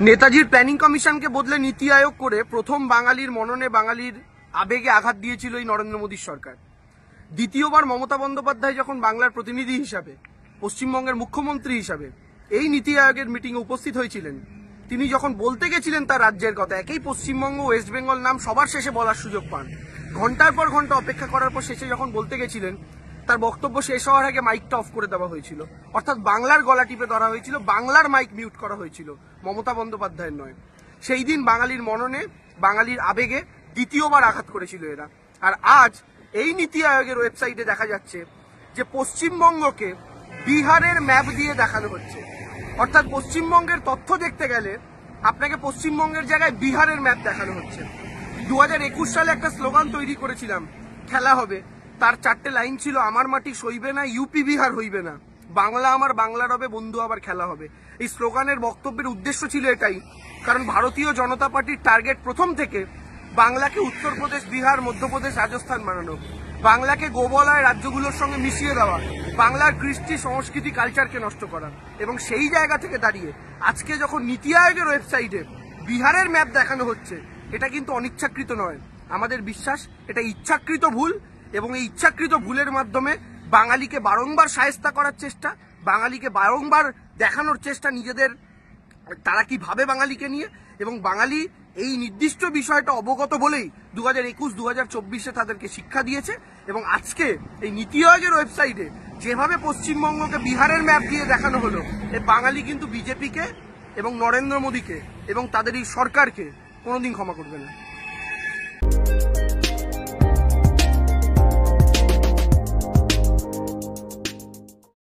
নেতাজির প্ল্যানিং কমিশনকে বদলে নীতি আয়োগ করে প্রথম বাঙালির মননে বাঙালির আবেগে আঘাত দিয়েছিল এই নরেন্দ্র মোদীর সরকার। দ্বিতীয়বার মমতা বন্দ্যোপাধ্যায় যখন বাংলার প্রতিনিধি হিসাবে, পশ্চিমবঙ্গের মুখ্যমন্ত্রী হিসাবে এই নীতি আয়োগের মিটিংয়ে উপস্থিত হয়েছিলেন, তিনি যখন বলতে গেছিলেন তার রাজ্যের কথা, একই পশ্চিমবঙ্গ ওয়েস্ট বেঙ্গল নাম সবার শেষে বলার সুযোগ পান। ঘন্টার পর ঘন্টা অপেক্ষা করার পর শেষে যখন বলতে গেছিলেন, তার বক্তব্য শেষ হওয়ার আগে মাইকটা অফ করে দেওয়া হয়েছিল, অর্থাৎ বাংলার গলা টিপে ধরা হয়েছিল, বাংলার মাইক মিউট করা হয়েছিল, মমতা বন্দ্যোপাধ্যায়ের নয়। সেই দিন বাঙালির মননে, বাঙালির আবেগে দ্বিতীয়বার আঘাত করেছিল এরা। আর আজ এই নীতি আয়োগের ওয়েবসাইটে দেখা যাচ্ছে যে পশ্চিমবঙ্গকে বিহারের ম্যাপ দিয়ে দেখানো হচ্ছে, অর্থাৎ পশ্চিমবঙ্গের তথ্য দেখতে গেলে আপনাকে পশ্চিমবঙ্গের জায়গায় বিহারের ম্যাপ দেখানো হচ্ছে। 2021 সালে একটা স্লোগান তৈরি করেছিলাম, খেলা হবে, তার 4টে লাইন ছিল, আমার মাটি সইবে না, ইউপি বিহার হইবে না, বাংলা আমার বাংলার হবে, বন্ধু আবার খেলা হবে। এই স্লোগানের বক্তব্যের উদ্দেশ্য ছিল এটাই, কারণ ভারতীয় জনতা পার্টির টার্গেট প্রথম থেকে বাংলাকে উত্তরপ্রদেশ, বিহার, মধ্যপ্রদেশ, রাজস্থান বানানো, বাংলাকে গোবলয় রাজ্যগুলোর সঙ্গে মিশিয়ে দেওয়া, বাংলার কৃষ্টি, সংস্কৃতি, কালচারকে নষ্ট করা। এবং সেই জায়গা থেকে দাঁড়িয়ে আজকে যখন নীতি আয়োগের ওয়েবসাইটে বিহারের ম্যাপ দেখানো হচ্ছে, এটা কিন্তু অনিচ্ছাকৃত নয়। আমাদের বিশ্বাস এটা ইচ্ছাকৃত ভুল, এবং এই ইচ্ছাকৃত ভুলের মাধ্যমে বাঙালিকে বারংবার শায়েস্তা করার চেষ্টা, বাঙালিকে বারংবার দেখানোর চেষ্টা নিজেদের তারা কি ভাবে বাঙালিকে নিয়ে, এবং বাঙালি এই নির্দিষ্ট বিষয়টা অবগত বলেই 2021, 2024 তাদেরকে শিক্ষা দিয়েছে। এবং আজকে এই নীতি আয়োগের ওয়েবসাইটে যেভাবে পশ্চিমবঙ্গকে বিহারের ম্যাপ দিয়ে দেখানো হলো, এই বাঙালি কিন্তু বিজেপিকে এবং নরেন্দ্র মোদীকে এবং তাদের এই সরকারকে কোনোদিন ক্ষমা করবে না।